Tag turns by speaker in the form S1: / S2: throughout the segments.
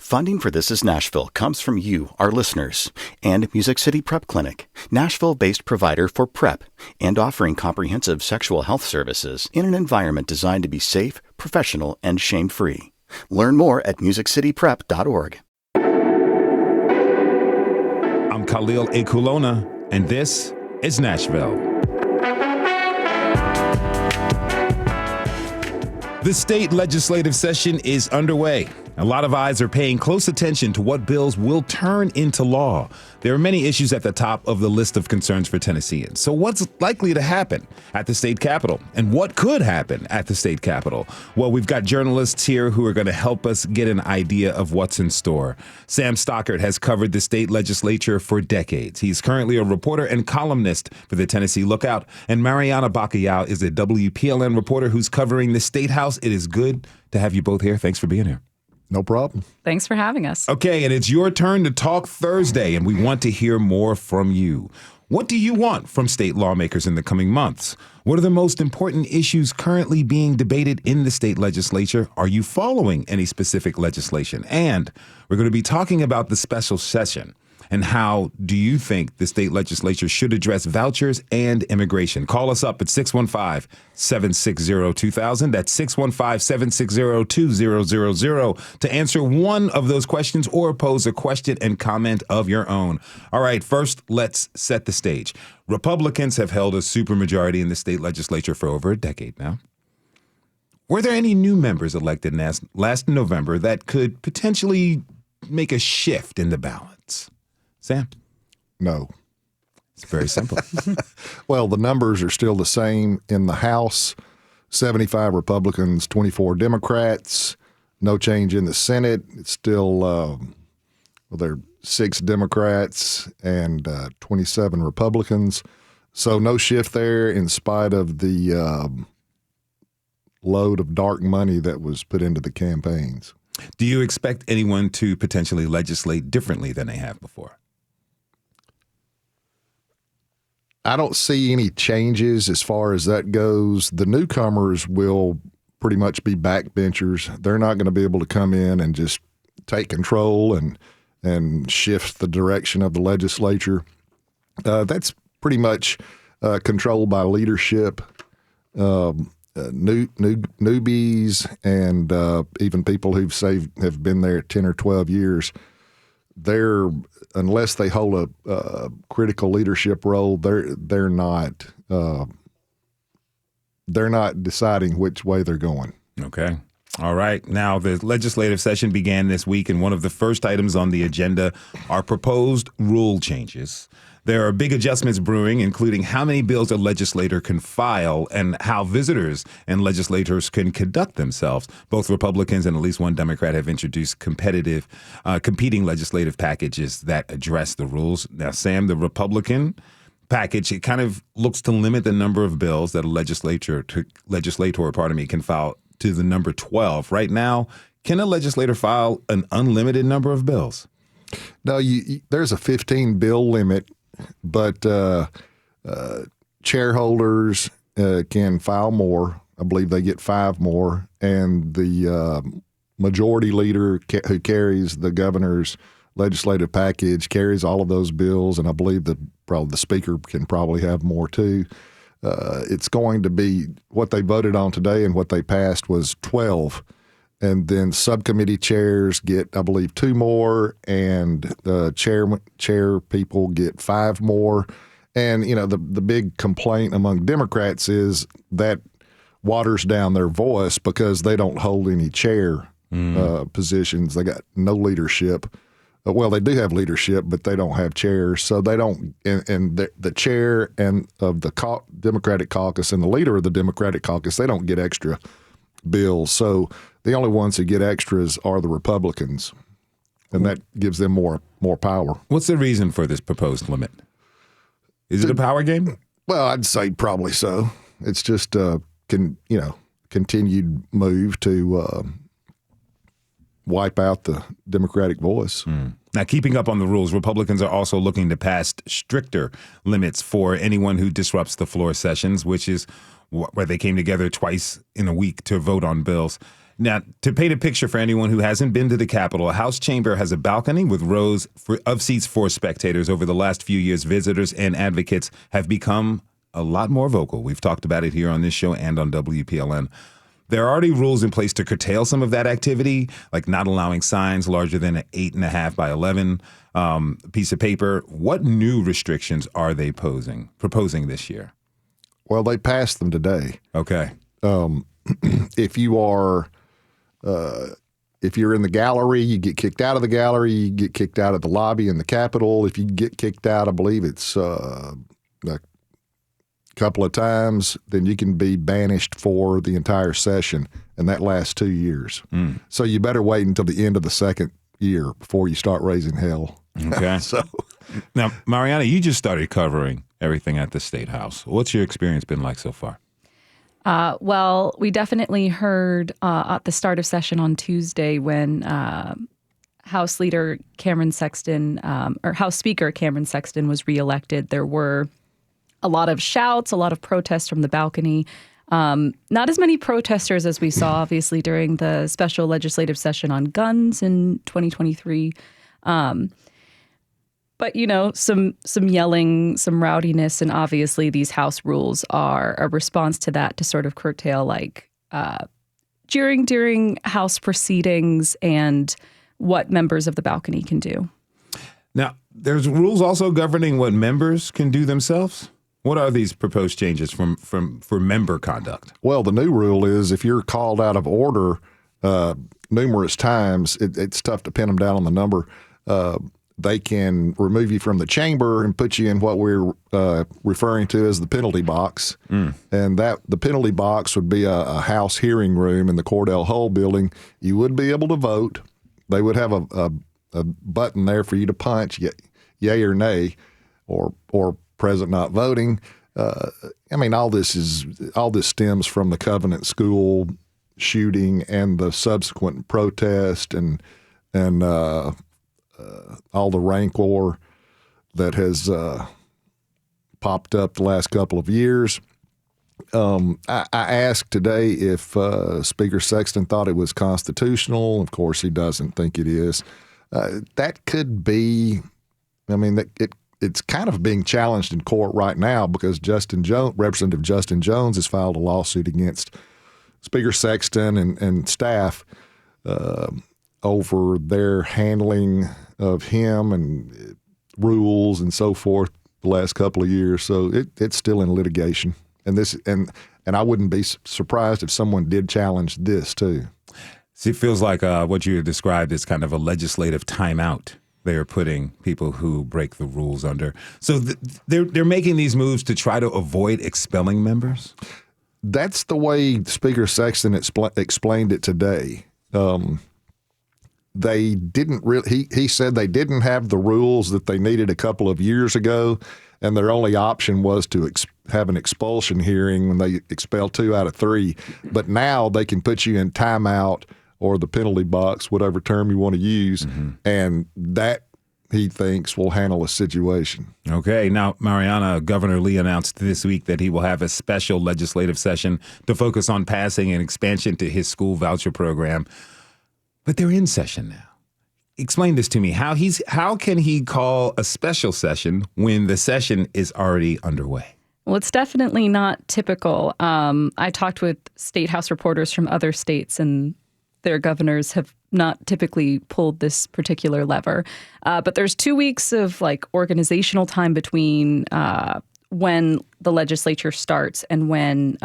S1: Funding for This Is Nashville comes from you, our listeners, and Music City Prep Clinic, Nashville-based provider for PrEP and offering comprehensive sexual health services in an environment designed to be safe, professional, and shame-free. Learn more at musiccityprep.org.
S2: I'm Khalil Ekulona, and this is Nashville. The state legislative session is underway. A lot of eyes are paying close attention to what bills will turn into law. There are many issues at the top of the list of concerns for Tennesseans. So what's likely to happen at the state capitol? And what could happen at the state capitol? Well, we've got journalists here who are going to help us get an idea of what's in store. Sam Stockard has covered the state legislature for decades. He's currently a reporter and columnist for the Tennessee Lookout. And Marianna Bacallao is a WPLN reporter who's covering the State House. It is good to have you both here. Thanks for being here.
S3: No problem.
S4: Thanks for having us.
S2: Okay, and it's your turn to talk Thursday, and we want to hear more from you. What do you want from state lawmakers in the coming months? What are the most important issues currently being debated in the state legislature? Are you following any specific legislation? And we're going to be talking about the special session. And how do you think the state legislature should address vouchers and immigration? Call us up at 615-760-2000. That's 615-760-2000 to answer one of those questions or pose a question and comment of your own. All right, first, let's set the stage. Republicans have held a supermajority in the state legislature for over a decade now. Were there any new members elected last November that could potentially make a shift in the balance? Sam?
S3: No.
S2: It's very simple.
S3: Well, the numbers are still the same in the House, 75 Republicans, 24 Democrats. No change in the Senate. It's still, there are 6 Democrats and 27 Republicans. So no shift there in spite of the load of dark money that was put into the campaigns.
S2: Do you expect anyone to potentially legislate differently than they have before?
S3: I don't see any changes as far as that goes. The newcomers will pretty much be backbenchers. They're not going to be able to come in and just take control and shift the direction of the legislature. That's pretty much controlled by leadership, newbies, and even people have been there 10 or 12 years. Unless they hold a critical leadership role, they're not deciding which way they're going.
S2: Okay. All right. Now, the legislative session began this week, and one of the first items on the agenda are proposed rule changes. There are big adjustments brewing, including how many bills a legislator can file and how visitors and legislators can conduct themselves. Both Republicans and at least one Democrat have introduced competing legislative packages that address the rules. Now, Sam, the Republican package, it kind of looks to limit the number of bills that a legislator can file to the number 12. Right now, can a legislator file an unlimited number of bills?
S3: No, there's a 15 bill limit. But chairholders can file more. I believe they get 5 more. And the majority leader who carries the governor's legislative package carries all of those bills. And I believe the speaker can probably have more too. It's going to be what they voted on today and what they passed was 12. And then subcommittee chairs get, I believe, 2 more, and the chair people get 5 more. And, the big complaint among Democrats is that waters down their voice because they don't hold any chair positions. They got no leadership. Well, they do have leadership, but they don't have chairs. So they don't, and the chair and of the Democratic caucus and the leader of the Democratic caucus, they don't get extra bills. So the only ones who get extras are the Republicans, and that gives them more power.
S2: What's the reason for this proposed limit? Is it a power game?
S3: Well, I'd say probably so. It's just a continued move to wipe out the Democratic voice.
S2: Now, keeping up on the rules, Republicans are also looking to pass stricter limits for anyone who disrupts the floor sessions, which is where they came together twice in a week to vote on bills. Now, to paint a picture for anyone who hasn't been to the Capitol, a House chamber has a balcony with rows of seats for spectators. Over the last few years, visitors and advocates have become a lot more vocal. We've talked about it here on this show and on WPLN. There are already rules in place to curtail some of that activity, like not allowing signs larger than an 8.5 by 11 piece of paper. What new restrictions are they proposing this year?
S3: Well, they passed them today.
S2: Okay.
S3: If you're in the gallery, you get kicked out of the gallery. You get kicked out of the lobby in the Capitol. If you get kicked out, I believe it's a couple of times, then you can be banished for the entire session, and that lasts 2 years. So you better wait until the end of the second year before you start raising hell.
S2: Okay.
S3: So
S2: now, Marianna, you just started covering everything at the State House. What's your experience been like so far?
S4: Well, we definitely heard at the start of session on Tuesday when House Leader Cameron Sexton, or House Speaker Cameron Sexton was reelected. There were a lot of shouts, a lot of protests from the balcony. Not as many protesters as we saw, obviously, during the special legislative session on guns in 2023. But, you know, some yelling, some rowdiness, and obviously these House rules are a response to that, to sort of curtail like jeering during House proceedings and what members of the balcony can do.
S2: Now, there's rules also governing what members can do themselves. What are these proposed changes for member conduct?
S3: Well, the new rule is if you're called out of order numerous times, it's tough to pin them down on the number. They can remove you from the chamber and put you in what we're referring to as the penalty box. And that the penalty box would be a House hearing room in the Cordell Hull building. You would be able to vote. They would have a button there for you to punch, yay or nay, or present not voting. I mean, all this stems from the Covenant School shooting and the subsequent protest and all the rancor that has popped up the last couple of years. I asked today if Speaker Sexton thought it was constitutional. Of course, he doesn't think it is. That could be. I mean, it's kind of being challenged in court right now because Representative Justin Jones has filed a lawsuit against Speaker Sexton and staff over their handling of him and rules and so forth the last couple of years. So it's still in litigation. And I wouldn't be surprised if someone did challenge this too.
S2: See, it feels like what you described is kind of a legislative timeout they are putting people who break the rules under. So they're making these moves to try to avoid expelling members?
S3: That's the way Speaker Sexton explained it today. They didn't really. He said they didn't have the rules that they needed a couple of years ago, and their only option was to have an expulsion hearing when they expel 2 out of 3. But now they can put you in timeout or the penalty box, whatever term you want to use, and that, he thinks, will handle a situation.
S2: Okay. Now, Marianna, Governor Lee announced this week that he will have a special legislative session to focus on passing an expansion to his school voucher program. But they're in session now. Explain this to me. How can he call a special session when the session is already underway?
S4: Well, it's definitely not typical. I talked with State House reporters from other states, and their governors have not typically pulled this particular lever. But there's 2 weeks of like organizational time between when the legislature starts and when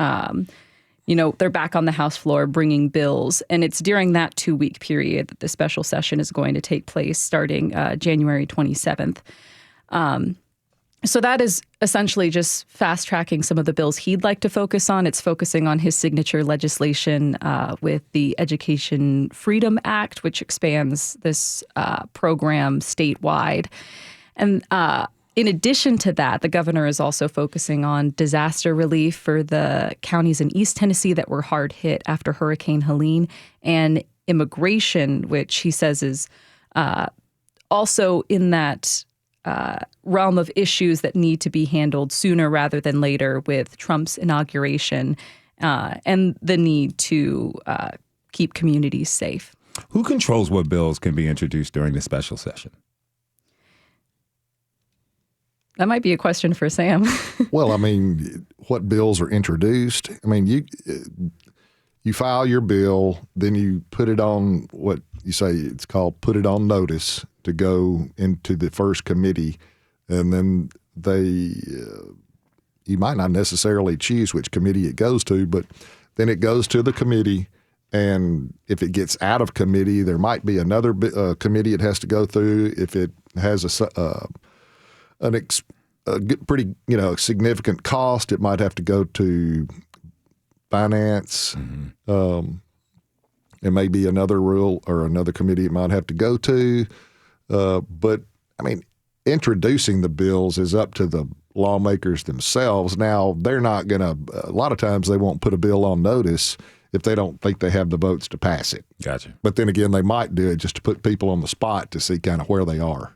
S4: they're back on the House floor bringing bills. And it's during that 2-week period that the special session is going to take place starting January 27th. So that is essentially just fast tracking some of the bills he'd like to focus on. It's focusing on his signature legislation with the Education Freedom Act, which expands this program statewide. And in addition to that, the governor is also focusing on disaster relief for the counties in East Tennessee that were hard hit after Hurricane Helene, and immigration, which he says is also in that realm of issues that need to be handled sooner rather than later with Trump's inauguration and the need to keep communities safe.
S2: Who controls what bills can be introduced during the special session?
S4: That might be a question for Sam.
S3: Well, I mean, what bills are introduced? I mean, you file your bill, then you put it on what you say it's called put it on notice to go into the first committee, and then you might not necessarily choose which committee it goes to, but then it goes to the committee, and if it gets out of committee, there might be another committee it has to go through. If it has a pretty significant cost, it might have to go to finance. It may be another rule or another committee it might have to go to. But I mean, introducing the bills is up to the lawmakers themselves. Now, they're not going to, a lot of times they won't put a bill on notice if they don't think they have the votes to pass it.
S2: Gotcha.
S3: But then again, they might do it just to put people on the spot to see kind of where they are.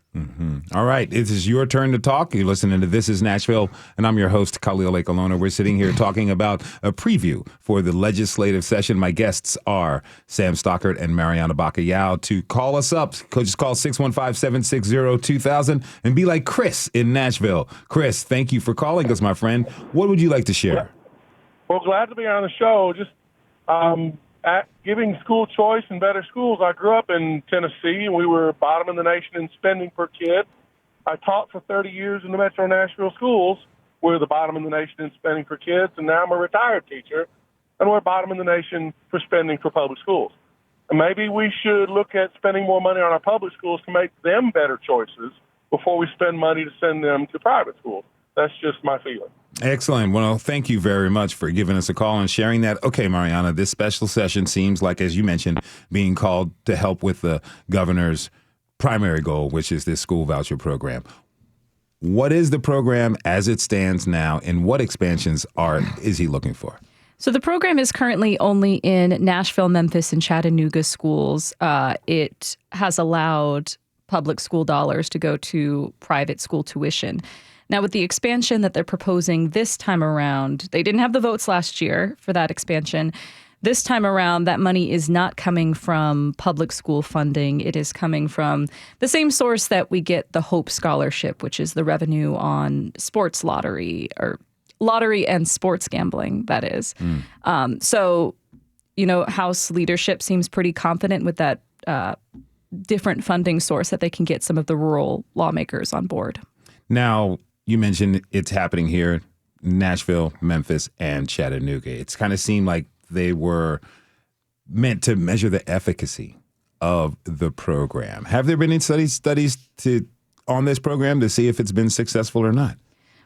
S2: All right. It is your turn to talk. You're listening to This is Nashville, and I'm your host, Khalil Akolona. We're sitting here talking about a preview for the legislative session. My guests are Sam Stockard and Marianna Bacallao. To call us up, just call 615-760-2000 and be like Chris in Nashville. Chris, thank you for calling us, my friend. What would you like to share?
S5: Well, glad to be on the show. Just at giving school choice and better schools. I grew up in Tennessee. We were bottom in the nation in spending per kid. I taught for 30 years in the Metro Nashville schools. We're the bottom in the nation in spending per kids, and now I'm a retired teacher, and we're bottom in the nation for spending for public schools. And maybe we should look at spending more money on our public schools to make them better choices before we spend money to send them to private schools. That's just my feeling.
S2: Excellent. Well, thank you very much for giving us a call and sharing that. Okay, Marianna, this special session seems like, as you mentioned, being called to help with the governor's primary goal, which is this school voucher program. What is the program as it stands now, and what expansions is he looking for?
S4: So the program is currently only in Nashville, Memphis, and Chattanooga schools. It has allowed public school dollars to go to private school tuition. Now, with the expansion that they're proposing this time around, they didn't have the votes last year for that expansion. This time around, that money is not coming from public school funding. It is coming from the same source that we get the Hope Scholarship, which is the revenue on sports lottery and sports gambling, that is. So, House leadership seems pretty confident with that different funding source that they can get some of the rural lawmakers on board.
S2: Now, you mentioned it's happening here, Nashville, Memphis, and Chattanooga. It's kind of seemed like they were meant to measure the efficacy of the program. Have there been any studies on this program to see if it's been successful or not?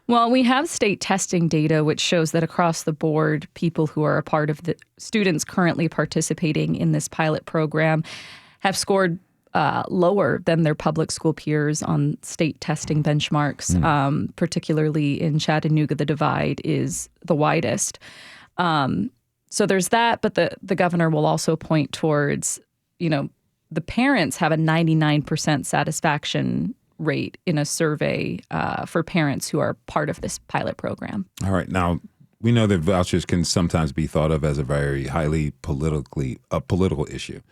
S4: Well, we have state testing data, which shows that across the board, people who are a part of the students currently participating in this pilot program have scored lower than their public school peers on state testing benchmarks. Particularly in Chattanooga, the divide is the widest. So there's that, but the governor will also point towards, the parents have a 99% satisfaction rate in a survey for parents who are part of this pilot program.
S2: All right. Now, we know that vouchers can sometimes be thought of as a very highly political issue.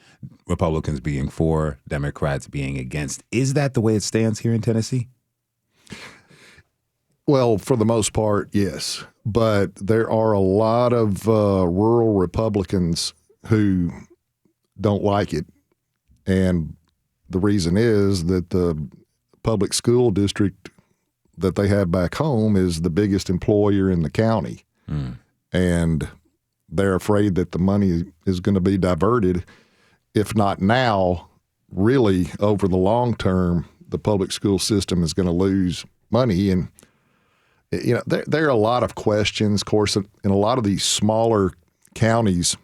S2: Republicans being for, Democrats being against. Is that the way it stands here in Tennessee?
S3: Well, for the most part, yes. But there are a lot of rural Republicans who don't like it. And the reason is that the public school district that they have back home is the biggest employer in the county. And they're afraid that the money is going to be diverted. If not now, really over the long term, the public school system is going to lose money. And, there are a lot of questions. Of course, in a lot of these smaller counties,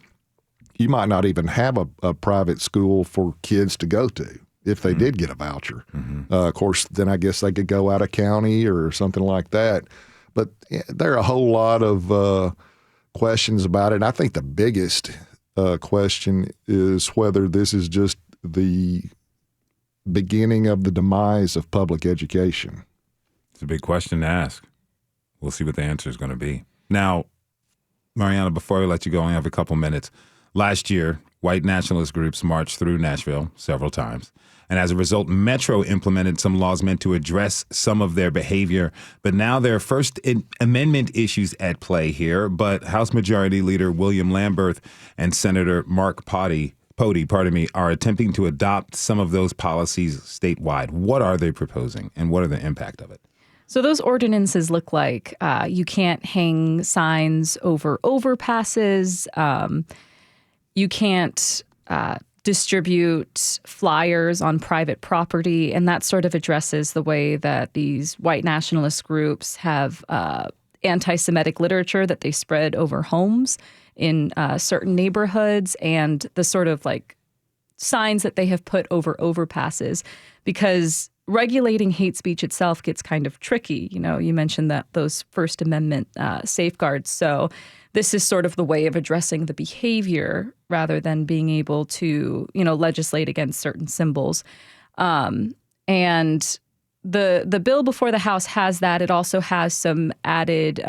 S3: you might not even have a private school for kids to go to if they did get a voucher. Of course, then I guess they could go out of county or something like that. But there are a whole lot of questions about it. And I think the biggest question is whether this is just the beginning of the demise of public education.
S2: It's a big question to ask. We'll see what the answer is going to be. Now, Marianna, before we let you go, I have a couple minutes. Last year white nationalist groups marched through Nashville several times. And as a result, Metro implemented some laws meant to address some of their behavior. But now there are First Amendment issues at play here. But House Majority Leader William Lamberth and Senator Mark Pody, are attempting to adopt some of those policies statewide. What are they proposing, and what are the impact of it?
S4: So those ordinances look like you can't hang signs over overpasses. You can't distribute flyers on private property. And that sort of addresses the way that these white nationalist groups have anti-Semitic literature that they spread over homes in certain neighborhoods, and the sort of like signs that they have put over overpasses, because regulating hate speech itself gets kind of tricky. You know, you mentioned that those First Amendment safeguards. So this is sort of the way of addressing the behavior rather than being able to, legislate against certain symbols. And the bill before the House has that. It also has some added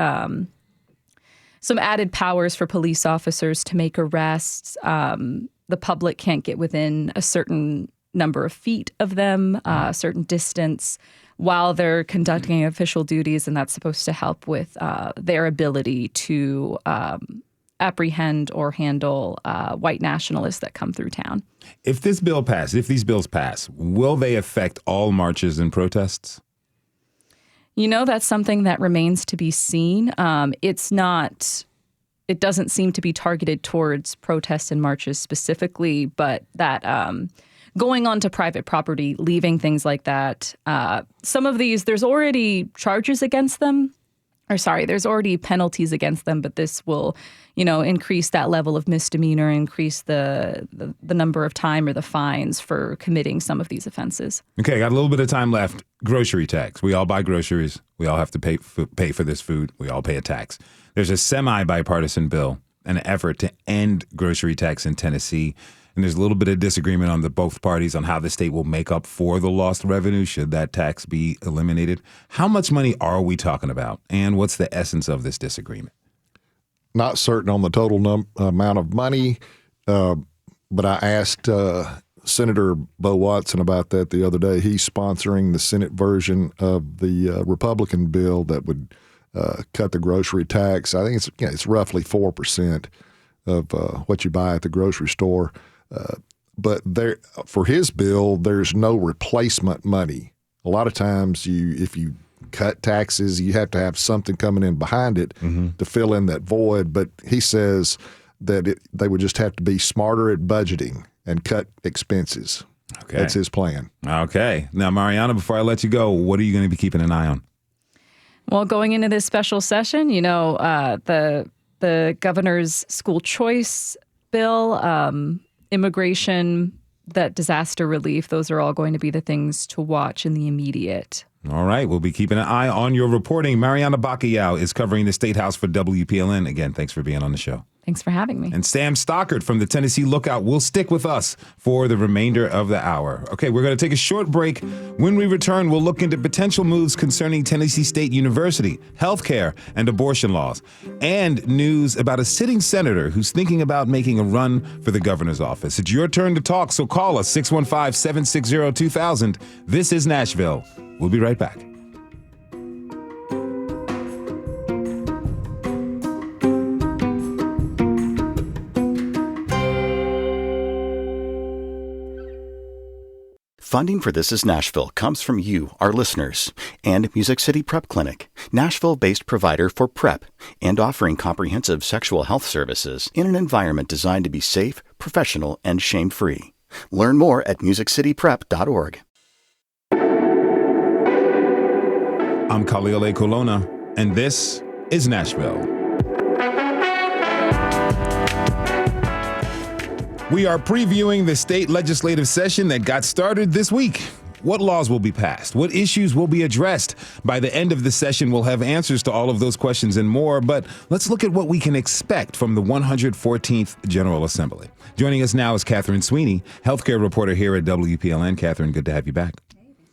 S4: powers for police officers to make arrests. The public can't get within a certain number of feet of them, a certain distance, while they're conducting official duties, and that's supposed to help with their ability to apprehend or handle white nationalists that come through town.
S2: If these bills pass, will they affect all marches and protests?
S4: That's something that remains to be seen. It doesn't seem to be targeted towards protests and marches specifically, but that going onto private property, leaving things like that. Some of these, there's already charges against them. There's already penalties against them, but this will, increase that level of misdemeanor, increase the number of time or the fines for committing some of these offenses.
S2: Okay, got a little bit of time left. Grocery tax. We all buy groceries. We all have to pay for this food. We all pay a tax. There's a semi-bipartisan bill, an effort to end grocery tax in Tennessee. And there's a little bit of disagreement on both parties on how the state will make up for the lost revenue should that tax be eliminated. How much money are we talking about? And what's the essence of this disagreement?
S3: Not certain on the total amount of money, but I asked Senator Bo Watson about that the other day. He's sponsoring the Senate version of the Republican bill that would cut the grocery tax. I think it's roughly 4% of what you buy at the grocery store. But for his bill, there's no replacement money. A lot of times, if you cut taxes, you have to have something coming in behind it to fill in that void. But he says that they would just have to be smarter at budgeting and cut expenses. Okay. That's his plan.
S2: Okay. Now, Marianna, before I let you go, what are you going to be keeping an eye on?
S4: Well, going into this special session, the governor's school choice bill, immigration, that disaster relief, those are all going to be the things to watch in the immediate.
S2: All right. We'll be keeping an eye on your reporting. Marianna Bacallao is covering the State House for WPLN. Again, thanks for being on the show.
S4: Thanks for having me.
S2: And Sam Stockard from the Tennessee Lookout will stick with us for the remainder of the hour. Okay, we're going to take a short break. When we return, we'll look into potential moves concerning Tennessee State University, healthcare, and abortion laws, and news about a sitting senator who's thinking about making a run for the governor's office. It's your turn to talk, so call us 615-760-2000. This is Nashville. We'll be right back.
S1: Funding for This Is Nashville comes from you, our listeners, and Music City Prep Clinic, Nashville-based provider for PrEP and offering comprehensive sexual health services in an environment designed to be safe, professional, and shame-free. Learn more at musiccityprep.org.
S2: I'm Khalil A. Colonna, and this is Nashville. We are previewing the state legislative session that got started this week. What laws will be passed? What issues will be addressed? By the end of the session, we'll have answers to all of those questions and more, but let's look at what we can expect from the 114th General Assembly. Joining us now is Catherine Sweeney, healthcare reporter here at WPLN. Catherine, good to have you back.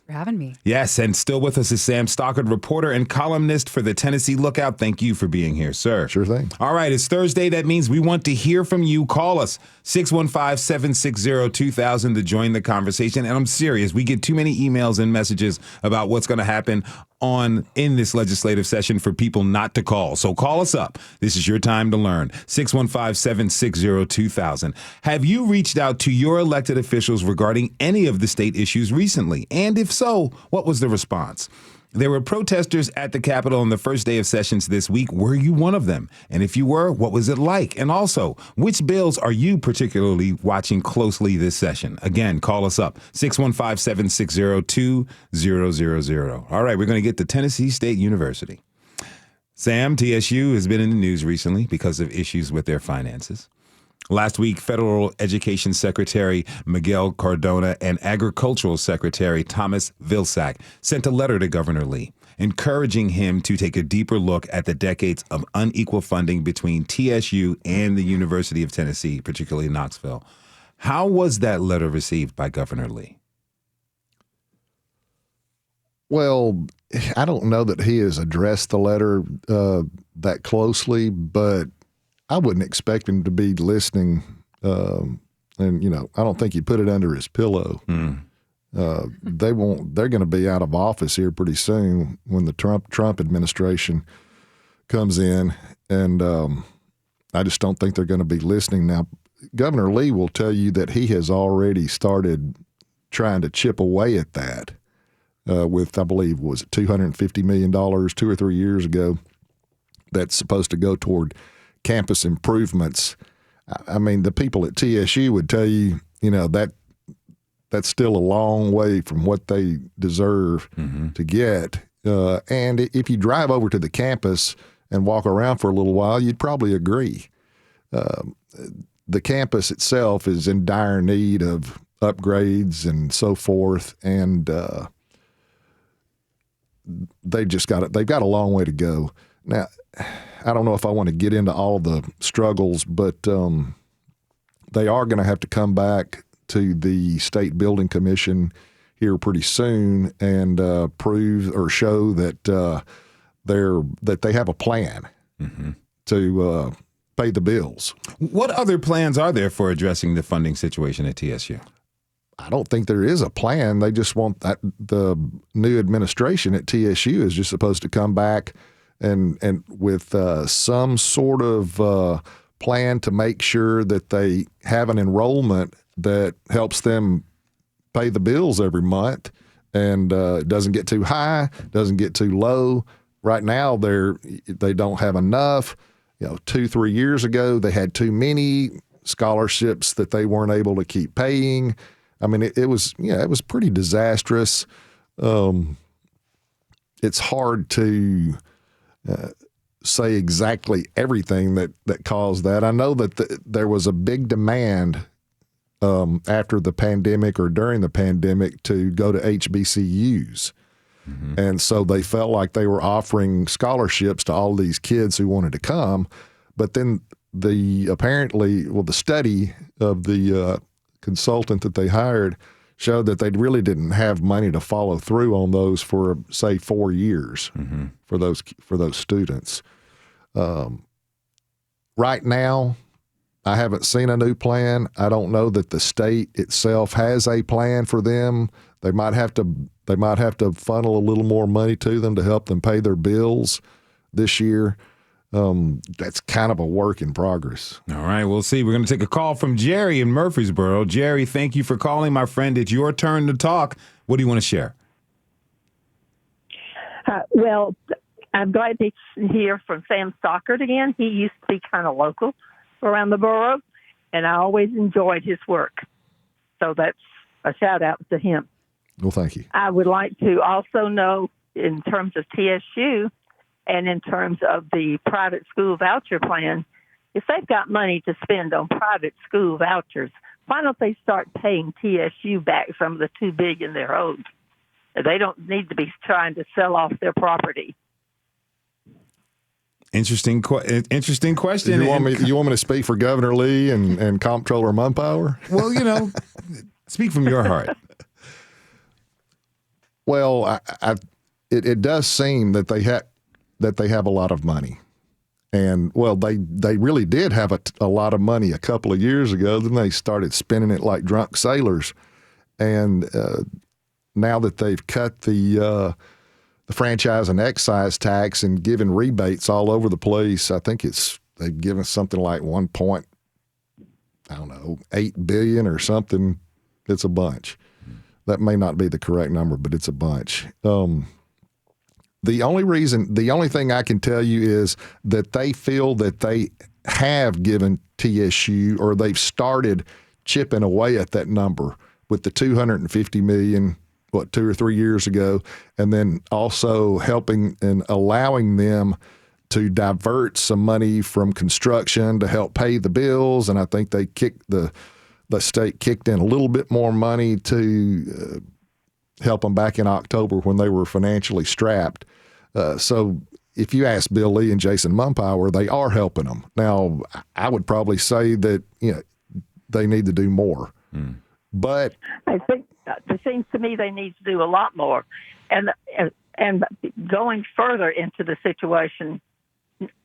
S4: for having me.
S2: Yes, and still with us is Sam Stockard, reporter and columnist for the Tennessee Lookout. Thank you for being here, sir.
S3: Sure thing.
S2: All right, it's Thursday. That means we want to hear from you. Call us, 615-760-2000 to join the conversation. And I'm serious, we get too many emails and messages about what's going to happen in this legislative session for people not to call. So call us up. This is your time to learn. 615-760-2000. Have you reached out to your elected officials regarding any of the state issues recently? And if so, what was the response? There were protesters at the Capitol on the first day of sessions this week. Were you one of them? And if you were, what was it like? And also, which bills are you particularly watching closely this session? Again, call us up, 615-760-2000. All right, we're going to get to Tennessee State University. Sam, TSU has been in the news recently because of issues with their finances. Last week, Federal Education Secretary Miguel Cardona and Agricultural Secretary Thomas Vilsack sent a letter to Governor Lee, encouraging him to take a deeper look at the decades of unequal funding between TSU and the University of Tennessee, particularly Knoxville. How was that letter received by Governor Lee?
S3: Well, I don't know that he has addressed the letter that closely, but I wouldn't expect him to be listening. And, I don't think he put it under his pillow. They're going to be out of office here pretty soon when the Trump administration comes in. And I just don't think they're going to be listening. Now, Governor Lee will tell you that he has already started trying to chip away at that with, I believe, was it $250 million 2 or 3 years ago that's supposed to go toward campus improvements. I mean, the people at TSU would tell you, that's still a long way from what they deserve to get. And if you drive over to the campus and walk around for a little while, you'd probably agree. The campus itself is in dire need of upgrades and so forth, and they've got a long way to go. Now, I don't know if I want to get into all the struggles, but they are going to have to come back to the State Building Commission here pretty soon and prove or show that they have a plan to pay the bills.
S2: What other plans are there for addressing the funding situation at TSU?
S3: I don't think there is a plan. They just want the new administration at TSU is just supposed to come back and with some sort of plan to make sure that they have an enrollment that helps them pay the bills every month and doesn't get too high, doesn't get too low. Right now, they don't have enough. 2-3 years ago, they had too many scholarships that they weren't able to keep paying. I mean, it was pretty disastrous. It's hard to say exactly everything that caused that. I know that there was a big demand after the pandemic or during the pandemic to go to HBCUs. And so they felt like they were offering scholarships to all these kids who wanted to come. But then the study of the consultant that they hired showed that they really didn't have money to follow through on those for, say, 4 years for those students. Right now, I haven't seen a new plan. I don't know that the state itself has a plan for them. They might have to funnel a little more money to them to help them pay their bills this year. That's kind of a work in progress.
S2: All right, we'll see. We're going to take a call from Jerry in Murfreesboro. Jerry, thank you for calling, my friend. It's your turn to talk. What do you want to share?
S6: Well, I'm glad to hear from Sam Stockard again. He used to be kind of local around the borough, and I always enjoyed his work. So that's a shout-out to him.
S3: Well, thank you.
S6: I would like to also know, in terms of TSU and in terms of the private school voucher plan, if they've got money to spend on private school vouchers, why don't they start paying TSU back some of the $2 billion they're owed? They don't need to be trying to sell off their property.
S2: Interesting question.
S3: You want me to speak for Governor Lee and Comptroller Mumpower?
S2: Well, speak from your heart.
S3: Well, it does seem that they have a lot of money. And, well, they really did have a lot of money a couple of years ago. Then they started spending it like drunk sailors. And now that they've cut the franchise and excise tax and given rebates all over the place, I think they've given something like $8 billion or something. It's a bunch. That may not be the correct number, but it's a bunch. The only thing I can tell you is that they feel that they have given TSU, or they've started chipping away at that number with the $250 million, 2 or 3 years ago, and then also helping and allowing them to divert some money from construction to help pay the bills. And I think they the state kicked in a little bit more money to help them back in October when they were financially strapped. So if you ask Bill Lee and Jason Mumpower, they are helping them. Now, I would probably say that they need to do more. But
S6: I think it seems to me they need to do a lot more. And going further into the situation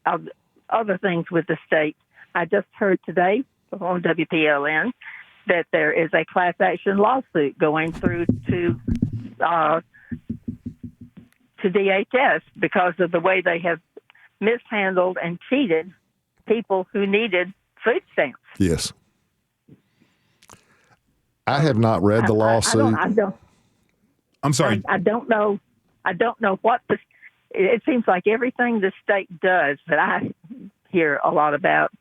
S6: of other things with the state, I just heard today on WPLN that there is a class action lawsuit going through to DHS because of the way they have mishandled and cheated people who needed food stamps.
S3: Yes. I have not read the lawsuit.
S2: I'm sorry.
S6: I don't know. I don't know what it seems like everything the state does that I hear a lot about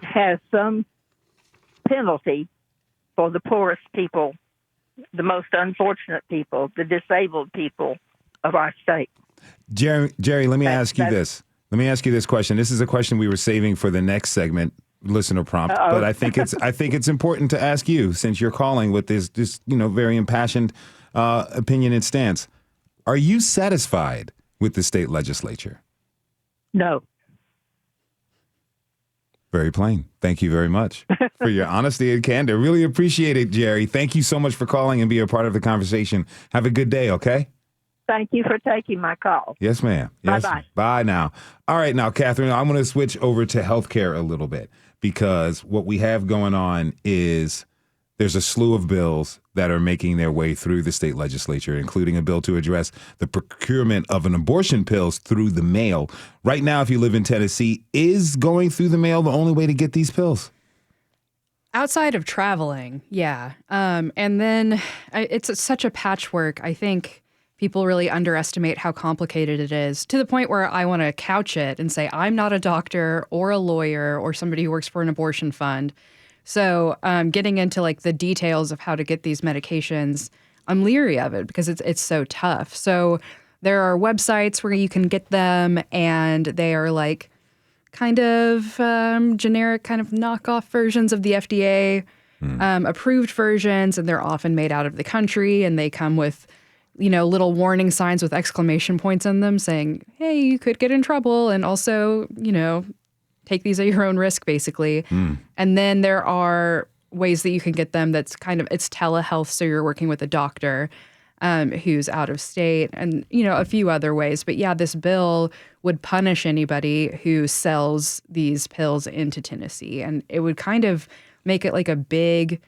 S6: has some penalty for the poorest people, the most unfortunate people, the disabled people of our state.
S2: Jerry, let me ask you this. Let me ask you this question. This is a question we were saving for the next segment, listener prompt. But I think it's important to ask you, since you're calling with this very impassioned opinion and stance. Are you satisfied with the state legislature?
S6: No.
S2: Very plain. Thank you very much for your honesty and candor. Really appreciate it, Jerry. Thank you so much for calling and being a part of the conversation. Have a good day, okay?
S6: Thank you for taking my call.
S2: Yes, ma'am. Yes.
S6: Bye-bye.
S2: Bye now. All right, now, Catherine, I'm going to switch over to healthcare a little bit, because what we have going on is there's a slew of bills that are making their way through the state legislature, including a bill to address the procurement of an abortion pills through the mail. Right now, if you live in Tennessee, is going through the mail the only way to get these pills?
S4: Outside of traveling, yeah. And then it's such a patchwork. I think people really underestimate how complicated it is, to the point where I want to couch it and say, I'm not a doctor or a lawyer or somebody who works for an abortion fund. So getting into like the details of how to get these medications, I'm leery of it because it's so tough. So there are websites where you can get them, and they are like kind of generic, kind of knockoff versions of the FDA approved versions, and they're often made out of the country, and they come with little warning signs with exclamation points in them saying, hey, you could get in trouble, and also, take these at your own risk, basically. And then there are ways that you can get them that's it's telehealth, so you're working with a doctor who's out of state, and, a few other ways. But yeah, this bill would punish anybody who sells these pills into Tennessee, and it would kind of make it like a big,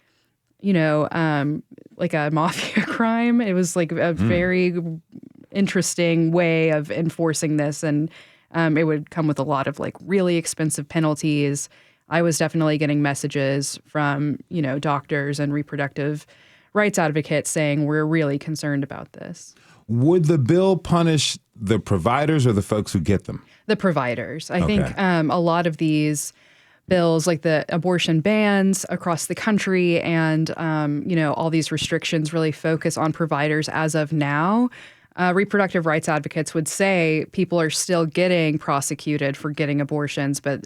S4: like a mafia crime. It was like a very interesting way of enforcing this, and it would come with a lot of like really expensive penalties. I was definitely getting messages from, doctors and reproductive rights advocates saying we're really concerned about this.
S2: Would the bill punish the providers or the folks who get them?
S4: The providers. I think a lot of these bills, like the abortion bans across the country and, all these restrictions really focus on providers as of now. Reproductive rights advocates would say people are still getting prosecuted for getting abortions, but,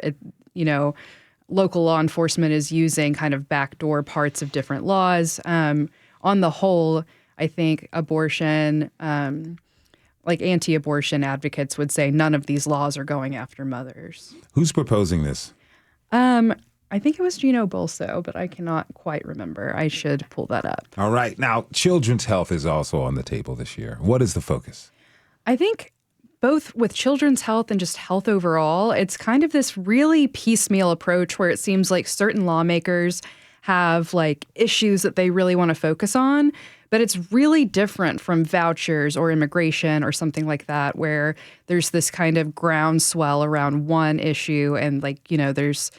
S4: local law enforcement is using kind of backdoor parts of different laws. On the whole, I think abortion, like anti-abortion advocates would say none of these laws are going after mothers.
S2: Who's proposing this?
S4: I I think it was Gino Bolso, but I cannot quite remember. I should pull that up.
S2: All right. Now, children's health is also on the table this year. What is the focus?
S4: I think both with children's health and just health overall, it's kind of this really piecemeal approach where it seems like certain lawmakers have like issues that they really want to focus on, but it's really different from vouchers or immigration or something like that, where there's this kind of groundswell around one issue and like, you know, there's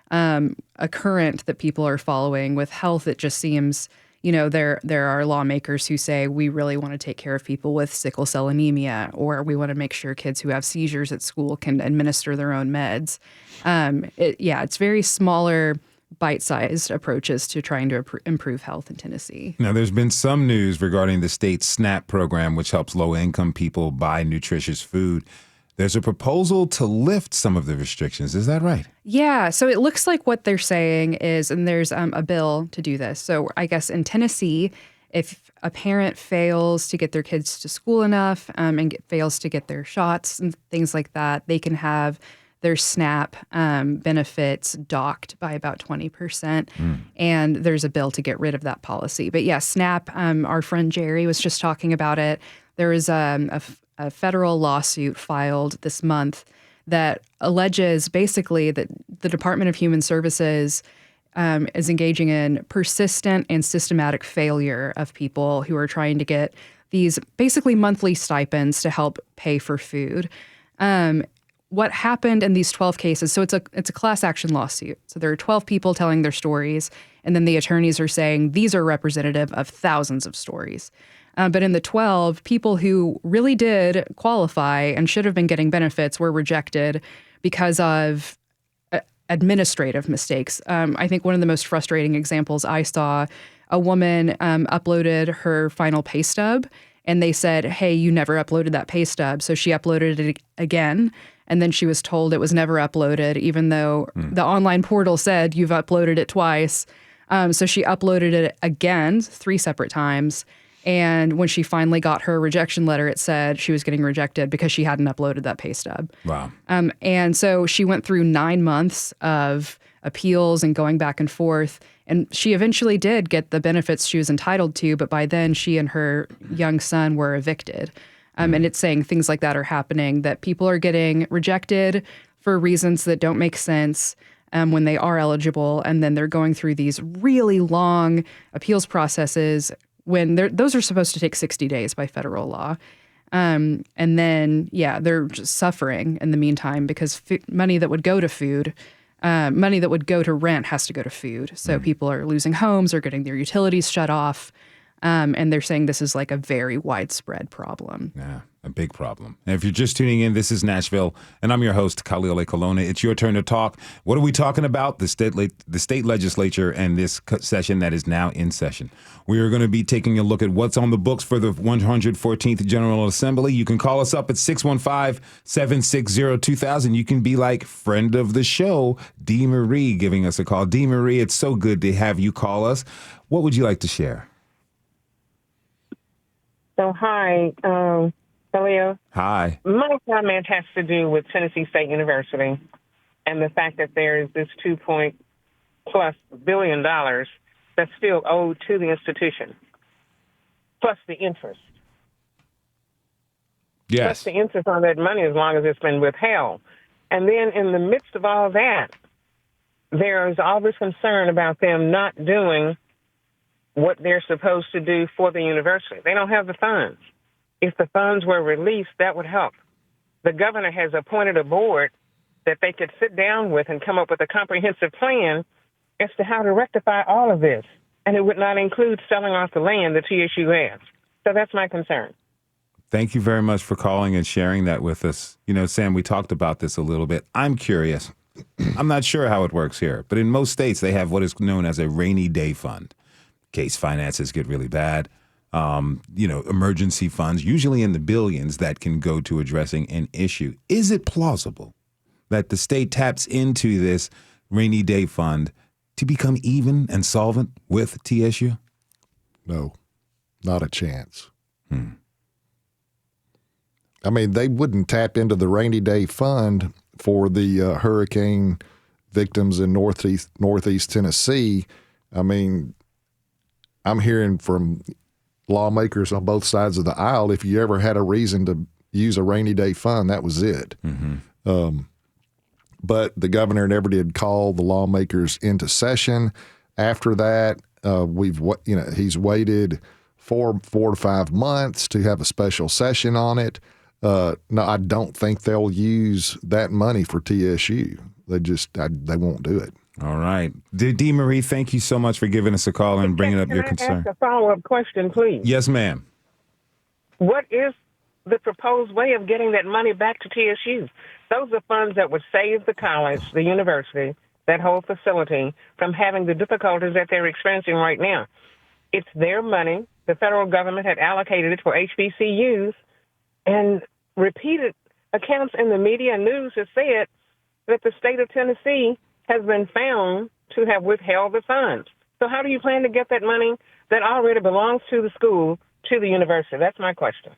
S4: a current that people are following. With health, it just seems, you know, there are lawmakers who say we really want to take care of people with sickle cell anemia, or we want to make sure kids who have seizures at school can administer their own meds. It's very smaller, bite-sized approaches to trying to improve health in Tennessee.
S2: Now, there's been some news regarding the state's SNAP program, which helps low-income people buy nutritious food. There's a proposal to lift some of the restrictions. Is that right?
S4: Yeah. So it looks like what they're saying is, and there's a bill to do this. So I guess in Tennessee, if a parent fails to get their kids to school enough fails to get their shots and things like that, they can have their SNAP benefits docked by about 20%. And there's a bill to get rid of that policy. But yeah, SNAP, our friend Jerry was just talking about it. There is a federal lawsuit filed this month that alleges basically that the Department of Human Services is engaging in persistent and systematic failure of people who are trying to get these basically monthly stipends to help pay for food. What happened in these 12 cases, so it's a class action lawsuit. So there are 12 people telling their stories, and then the attorneys are saying these are representative of thousands of stories. But in the 12, people who really did qualify and should have been getting benefits were rejected because of administrative mistakes. I think one of the most frustrating examples I saw, a woman uploaded her final pay stub, and they said, hey, you never uploaded that pay stub. So she uploaded it again, and then she was told it was never uploaded, even though the online portal said you've uploaded it twice. So she uploaded it again 3 separate times. And when she finally got her rejection letter, it said she was getting rejected because she hadn't uploaded that pay stub.
S2: Wow.
S4: And so she went through 9 months of appeals and going back and forth. And she eventually did get the benefits she was entitled to, but by then she and her young son were evicted. And it's saying things like that are happening, that people are getting rejected for reasons that don't make sense when they are eligible. And then they're going through these really long appeals processes when those are supposed to take 60 days by federal law. And then, they're just suffering in the meantime because money that would go to food, money that would go to rent has to go to food. So people are losing homes or getting their utilities shut off. And they're saying this is like a very widespread problem.
S2: Yeah, a big problem. And if you're just tuning in, this is Nashville, and I'm your host, Khalil Colonna. It's your turn to talk. What are we talking about? The state legislature and this session that is now in session. We are going to be taking a look at what's on the books for the 114th General Assembly. You can call us up at 615-760-2000. You can be like friend of the show, Dee Marie, giving us a call. Dee Marie, it's so good to have you call us. What would you like to share?
S7: So, hi, Khalil.
S2: Hi.
S7: My comment has to do with Tennessee State University and the fact that there is this $2+ billion that's still owed to the institution, plus the interest.
S2: Yes.
S7: Plus the interest on that money as long as it's been withheld. And then in the midst of all that, there's all this concern about them not doing what they're supposed to do for the university. They don't have the funds. If the funds were released, that would help. The governor has appointed a board that they could sit down with and come up with a comprehensive plan as to how to rectify all of this. And it would not include selling off the land that TSU has. So that's my concern.
S2: Thank you very much for calling and sharing that with us. You know, Sam, we talked about this a little bit. I'm curious. I'm not sure how it works here, but in most states, they have what is known as a rainy day fund. Case finances get really bad, emergency funds, usually in the billions, that can go to addressing an issue. Is it plausible that the state taps into this rainy day fund to become even and solvent with TSU?
S3: No, not a chance. I mean, they wouldn't tap into the rainy day fund for the hurricane victims in Northeast Tennessee. I mean, I'm hearing from lawmakers on both sides of the aisle, if you ever had a reason to use a rainy day fund, that was it. But the governor never did call the lawmakers into session. After that, he's waited four to 5 months to have a special session on it. No, I don't think they'll use that money for TSU. They won't do it.
S2: All right. D. Marie, thank you so much for giving us a call and bringing up your concern.
S7: Can I ask a follow-up question, please?
S2: Yes, ma'am.
S7: What is the proposed way of getting that money back to TSU? Those are funds that would save the college, the university, that whole facility from having the difficulties that they're experiencing right now. It's their money. The federal government had allocated it for HBCUs, and repeated accounts in the media and news have said that the state of Tennessee has been found to have withheld the funds. So how do you plan to get that money that already belongs to the school to the university? That's my question.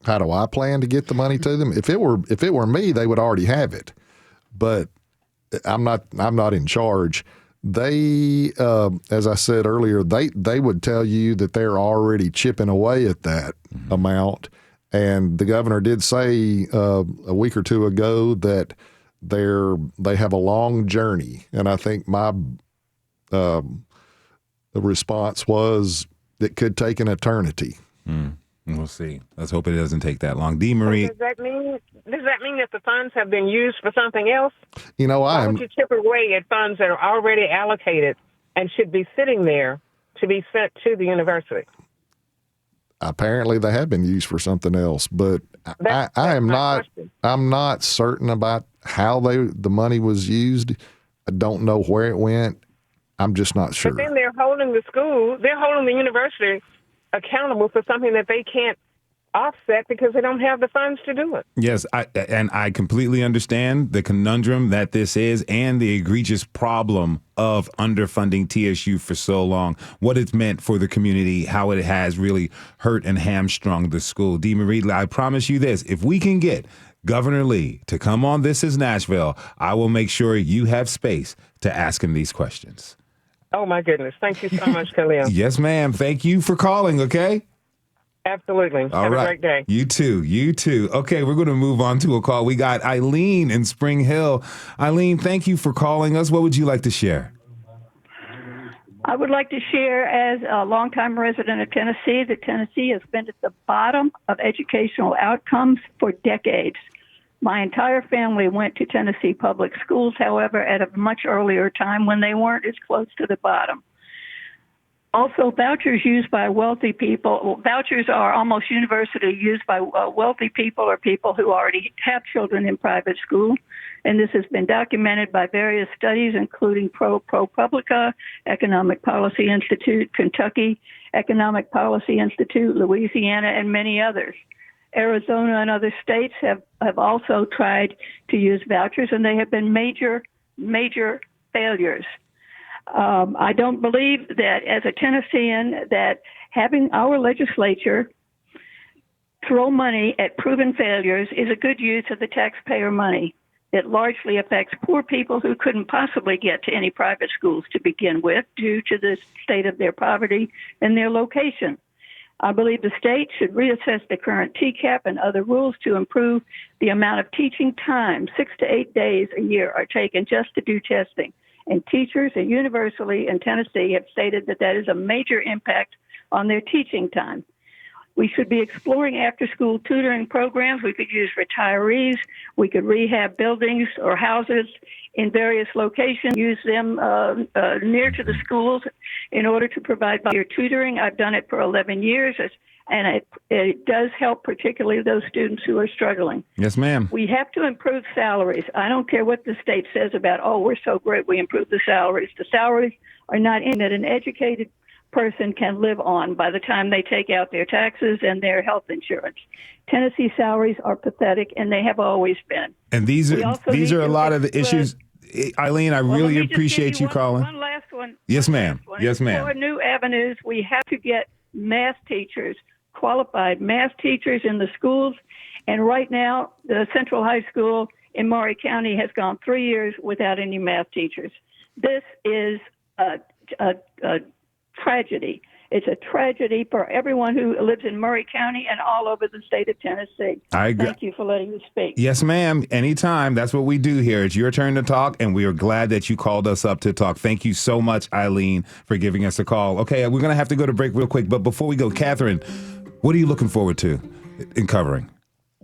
S3: How do I plan to get the money to them? If it were me, they would already have it. But I'm not in charge. They, as I said earlier, they would tell you that they're already chipping away at that amount. And the governor did say a week or two ago that they have a long journey. And I think my response was it could take an eternity.
S2: We'll see. Let's hope it doesn't take that long. D. Marie.
S7: Does that mean that the funds have been used for something else? Why would you chip away at funds that are already allocated and should be sitting there to be sent to the university?
S3: Apparently they have been used for something else, but I'm not certain about how the money was used. I don't know where it went. I'm just not sure.
S7: But then they're holding the university accountable for something that they can't offset because they don't have the funds to do it.
S2: Yes, I completely understand the conundrum that this is and the egregious problem of underfunding TSU for so long, what it's meant for the community, how it has really hurt and hamstrung the school. D. Marie, I promise you this, if we can get Governor Lee to come on This Is Nashville, I will make sure you have space to ask him these questions.
S7: Oh, my goodness. Thank you so much, Khalil.
S2: Yes, ma'am. Thank you for calling, okay?
S7: Absolutely. Have a great day.
S2: You too. Okay, we're going to move on to a call. We got Eileen in Spring Hill. Eileen, thank you for calling us. What would you like to share?
S8: I would like to share, as a longtime resident of Tennessee, that Tennessee has been at the bottom of educational outcomes for decades. My entire family went to Tennessee public schools, however, at a much earlier time when they weren't as close to the bottom. Also, vouchers used by wealthy people, vouchers are almost universally used by wealthy people or people who already have children in private school. And this has been documented by various studies, including ProPublica, Economic Policy Institute, Kentucky Economic Policy Institute, Louisiana, and many others. Arizona and other states have also tried to use vouchers, and they have been major failures. I don't believe that, as a Tennessean, that having our legislature throw money at proven failures is a good use of the taxpayer money. It largely affects poor people who couldn't possibly get to any private schools to begin with due to the state of their poverty and their location. I believe the state should reassess the current TCAP and other rules to improve the amount of teaching time. 6 to 8 days a year are taken just to do testing. And teachers universally in Tennessee have stated that is a major impact on their teaching time. We should be exploring after-school tutoring programs. We could use retirees. We could rehab buildings or houses in various locations, use them near to the schools in order to provide volunteer tutoring. I've done it for 11 years, and it does help particularly those students who are struggling.
S2: Yes, ma'am.
S8: We have to improve salaries. I don't care what the state says about, we're so great, we improve the salaries. The salaries are not in that an educated person can live on by the time they take out their taxes and their health insurance. Tennessee salaries are pathetic, and they have always been.
S2: And these are a lot of the issues. Eileen, I really appreciate you calling.
S8: One last one.
S2: Yes, ma'am. Yes, ma'am.
S8: For new avenues, we have to get math teachers, qualified math teachers in the schools. And right now, the Central High School in Maury County has gone 3 years without any math teachers. This is a tragedy. It's a tragedy for everyone who lives in Maury County and all over the state of Tennessee. Thank you for letting me speak.
S2: Yes, ma'am. Anytime. That's what we do here. It's your turn to talk, and we are glad that you called us up to talk. Thank you so much, Eileen, for giving us a call. Okay, we're going to have to go to break real quick, but before we go, Catherine, what are you looking forward to in covering?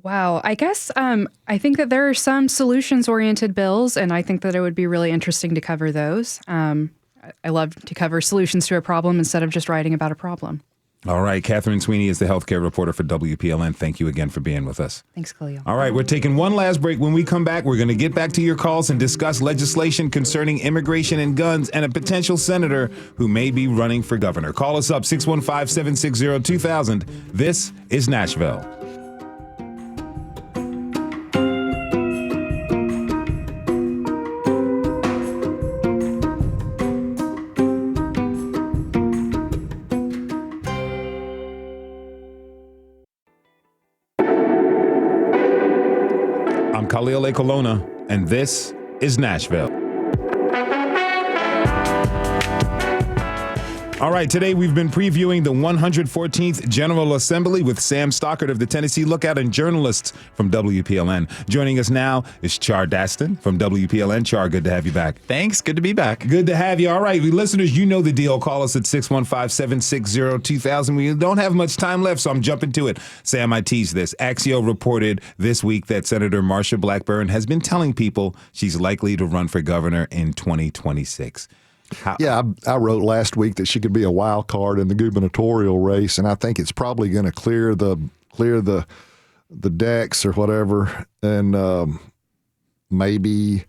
S9: Wow. I guess I think that there are some solutions-oriented bills, and I think that it would be really interesting to cover those. I love to cover solutions to a problem instead of just writing about a problem.
S2: All right. Catherine Sweeney is the healthcare reporter for WPLN. Thank you again for being with us.
S9: Thanks, Khalil.
S2: All right. We're taking one last break. When we come back, we're going to get back to your calls and discuss legislation concerning immigration and guns and a potential senator who may be running for governor. Call us up, 615-760-2000. This is Nashville. Khalil A. Colonna, and this is Nashville. All right, today we've been previewing the 114th General Assembly with Sam Stockard of the Tennessee Lookout and journalists from WPLN. Joining us now is Char Daston from WPLN. Char, good to have you back.
S10: Thanks. Good to be back.
S2: Good to have you. All right, listeners, you know the deal. Call us at 615-760-2000. We don't have much time left, so I'm jumping to it. Sam, I teased this. Axio reported this week that Senator Marsha Blackburn has been telling people she's likely to run for governor in 2026.
S3: Yeah, I wrote last week that she could be a wild card in the gubernatorial race, and I think it's probably going to clear the decks or whatever, and maybe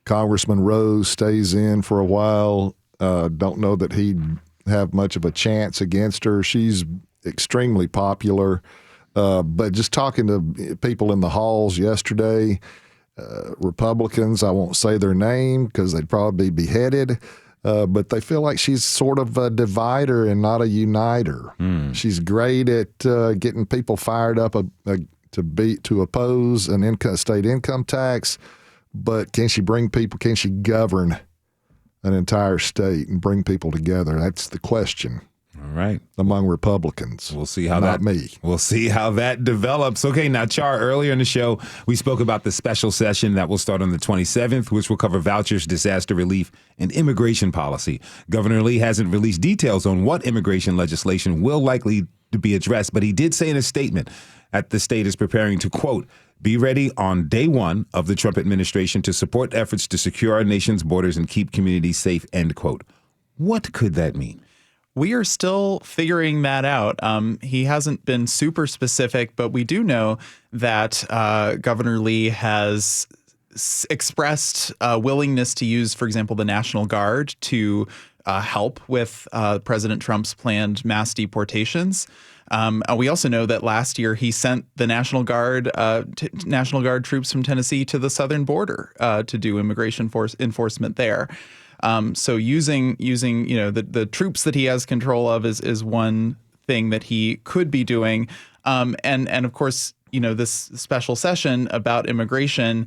S3: Congressman Rose stays in for a while. Don't know that he'd have much of a chance against her. She's extremely popular, but just talking to people in the halls yesterday, Republicans, I won't say their name because they'd probably be beheaded. But they feel like she's sort of a divider and not a uniter. She's great at getting people fired up to oppose an state income tax, but can she govern an entire state and bring people together? That's the question.
S2: All right.
S3: Among Republicans.
S2: We'll see how We'll see how that develops. Okay, now, Char, earlier in the show, we spoke about the special session that will start on the 27th, which will cover vouchers, disaster relief, and immigration policy. Governor Lee hasn't released details on what immigration legislation will likely to be addressed, but he did say in a statement that the state is preparing to, quote, be ready on day one of the Trump administration to support efforts to secure our nation's borders and keep communities safe, end quote. What could that mean?
S10: We are still figuring that out. He hasn't been super specific, but we do know that Governor Lee has expressed willingness to use, for example, the National Guard to help with President Trump's planned mass deportations. We also know that last year he sent the National Guard troops from Tennessee to the southern border to do immigration enforcement there. So using the troops that he has control of is one thing that he could be doing. And of course, this special session about immigration,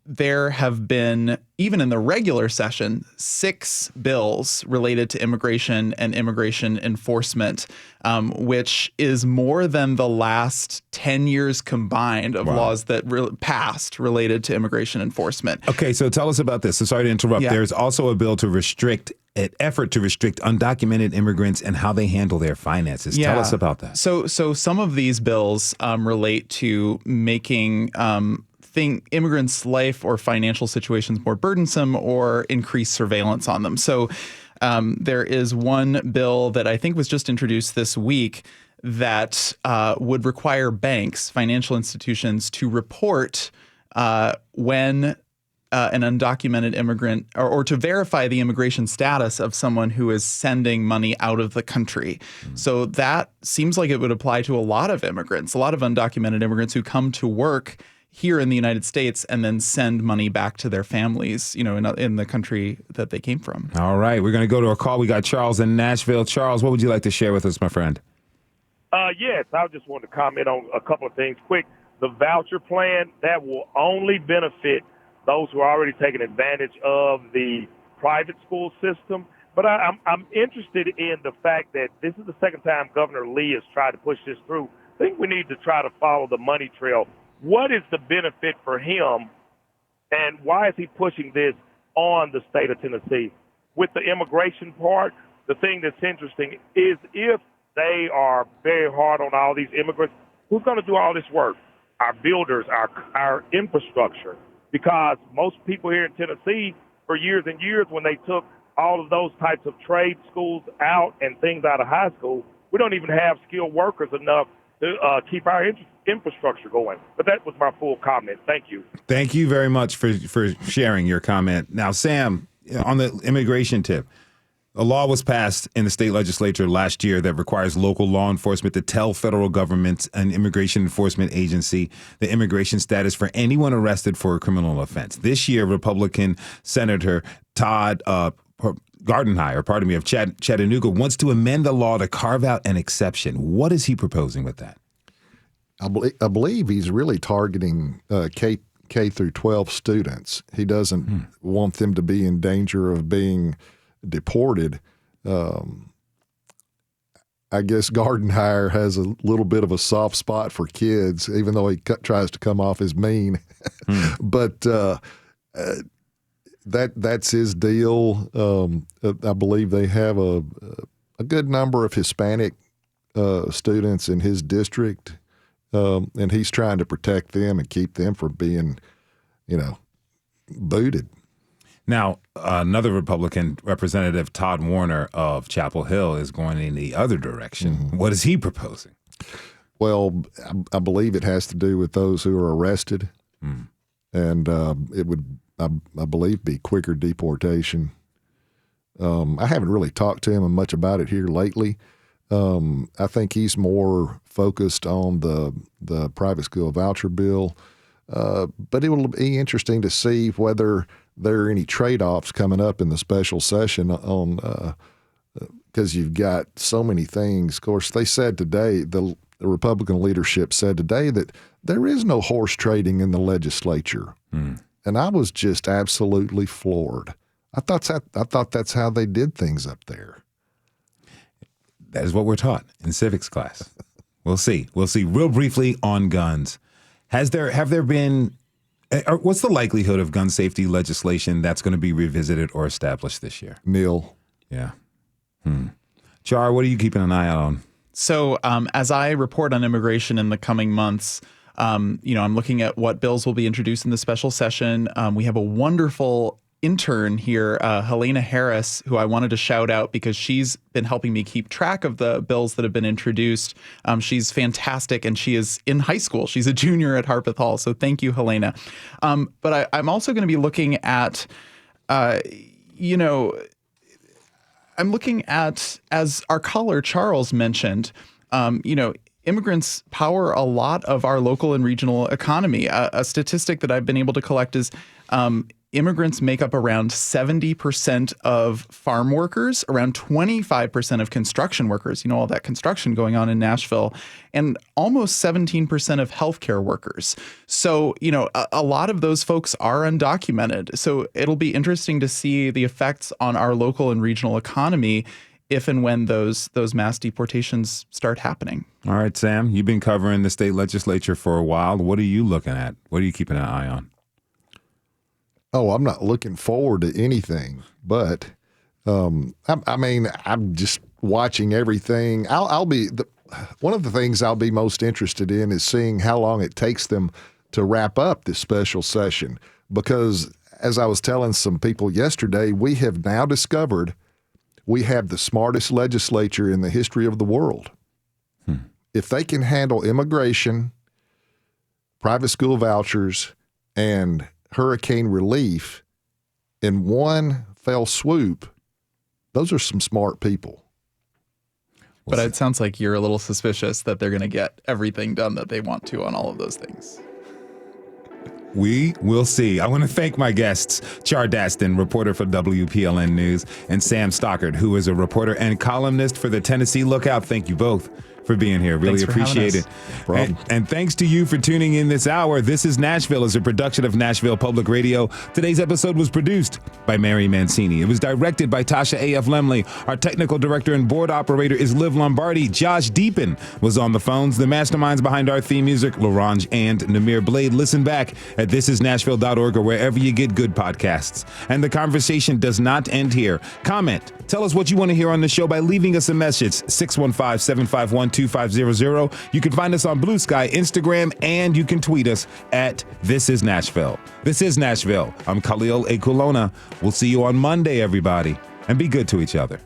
S10: there have been, even in the regular session, 6 bills related to immigration and immigration enforcement, which is more than the last 10 years combined of laws that passed related to immigration enforcement.
S2: Okay, so tell us about this. So sorry to interrupt. Yeah. There's also a bill to restrict undocumented immigrants and how they handle their finances.
S10: Yeah.
S2: Tell us about that.
S10: So some of these bills relate to making immigrants' life or financial situations more burdensome or increase surveillance on them. So there is one bill that I think was just introduced this week that would require banks, financial institutions, to report when an undocumented immigrant or to verify the immigration status of someone who is sending money out of the country. So that seems like it would apply to a lot of immigrants, a lot of undocumented immigrants who come to work here in the United States and then send money back to their families, in the country that they came from.
S2: All right. We're going to go to a call. We got Charles in Nashville. Charles, what would you like to share with us, my friend?
S11: Yes, I just wanted to comment on a couple of things quick. The voucher plan, that will only benefit those who are already taking advantage of the private school system. But I'm interested in the fact that this is the second time Governor Lee has tried to push this through. I think we need to try to follow the money trail. What is the benefit for him, and why is he pushing this on the state of Tennessee? With the immigration part, the thing that's interesting is if they are very hard on all these immigrants, who's going to do all this work? Our builders, our infrastructure. Because most people here in Tennessee, for years and years, when they took all of those types of trade schools out and things out of high school, we don't even have skilled workers enough to keep our infrastructure going. But that was my full comment. Thank you.
S2: Thank you very much for sharing your comment. Now, Sam, on the immigration tip, a law was passed in the state legislature last year that requires local law enforcement to tell federal governments and immigration enforcement agency the immigration status for anyone arrested for a criminal offense. This year, Republican Senator Todd Gardenhire, of Chattanooga, wants to amend the law to carve out an exception. What is he proposing with that?
S3: I believe he's really targeting K through 12 students. He doesn't want them to be in danger of being deported. I guess Gardenhire has a little bit of a soft spot for kids, even though he tries to come off as mean. But that's his deal. I believe they have a good number of Hispanic students in his district, and he's trying to protect them and keep them from being, booted.
S2: Now, another Republican representative, Todd Warner of Chapel Hill, is going in the other direction. What is he proposing?
S3: Well, I believe it has to do with those who are arrested, and it would, I believe, be quicker deportation. I haven't really talked to him much about it here lately. I think he's more focused on the private school voucher bill, but it will be interesting to see whether there are any trade-offs coming up in the special session on because you've got so many things. Of course, they said today, the Republican leadership said today that there is no horse trading in the legislature. And I was just absolutely floored. I thought that's how they did things up there.
S2: That is what we're taught in civics class. We'll see. Real briefly on guns. Have there been what's the likelihood of gun safety legislation that's going to be revisited or established this year?
S3: Nil.
S2: Yeah. Char, what are you keeping an eye out on?
S10: So as I report on immigration in the coming months, I'm looking at what bills will be introduced in the special session. We have a wonderful intern here, Helena Harris, who I wanted to shout out because she's been helping me keep track of the bills that have been introduced. She's fantastic, and she is in high school. She's a junior at Harpeth Hall, so thank you, Helena. But I'm also going to be looking at, I'm looking at, as our caller Charles mentioned, immigrants power a lot of our local and regional economy. A statistic that I've been able to collect is immigrants make up around 70% of farm workers, around 25% of construction workers, all that construction going on in Nashville, and almost 17% of healthcare workers. So, a lot of those folks are undocumented. So it'll be interesting to see the effects on our local and regional economy if and when those mass deportations start happening.
S2: All right, Sam, you've been covering the state legislature for a while. What are you looking at? What are you keeping an eye on?
S3: Oh, I'm not looking forward to anything, but I'm just watching everything. One of the things I'll be most interested in is seeing how long it takes them to wrap up this special session, because as I was telling some people yesterday, we have now discovered we have the smartest legislature in the history of the world. If they can handle immigration, private school vouchers, and hurricane relief in one fell swoop, those are some smart people.
S10: But it sounds like you're a little suspicious that they're going to get everything done that they want to on all of those things.
S2: We will see. I want to thank my guests, Char Daston, reporter for WPLN News, and Sam Stockard, who is a reporter and columnist for the Tennessee Lookout. Thank you both for being here. Really
S10: Thanks for
S2: appreciate it. And thanks to you for tuning in this hour. This is Nashville is a production of Nashville Public Radio. Today's episode was produced by Mary Mancini. It was directed by Tasha A.F. Lemley. Our technical director and board operator is Liv Lombardi. Josh Deepin was on the phones. The masterminds behind our theme music, LaRange and Namir Blade. Listen back at thisisnashville.org or wherever you get good podcasts. And the conversation does not end here. Comment. Tell us what you want to hear on the show by leaving us a message, 615-751-2500. You can find us on Blue Sky, Instagram, and you can tweet us at This Is Nashville. This is Nashville. I'm Khalil Ekulona. We'll see you on Monday, everybody, and be good to each other.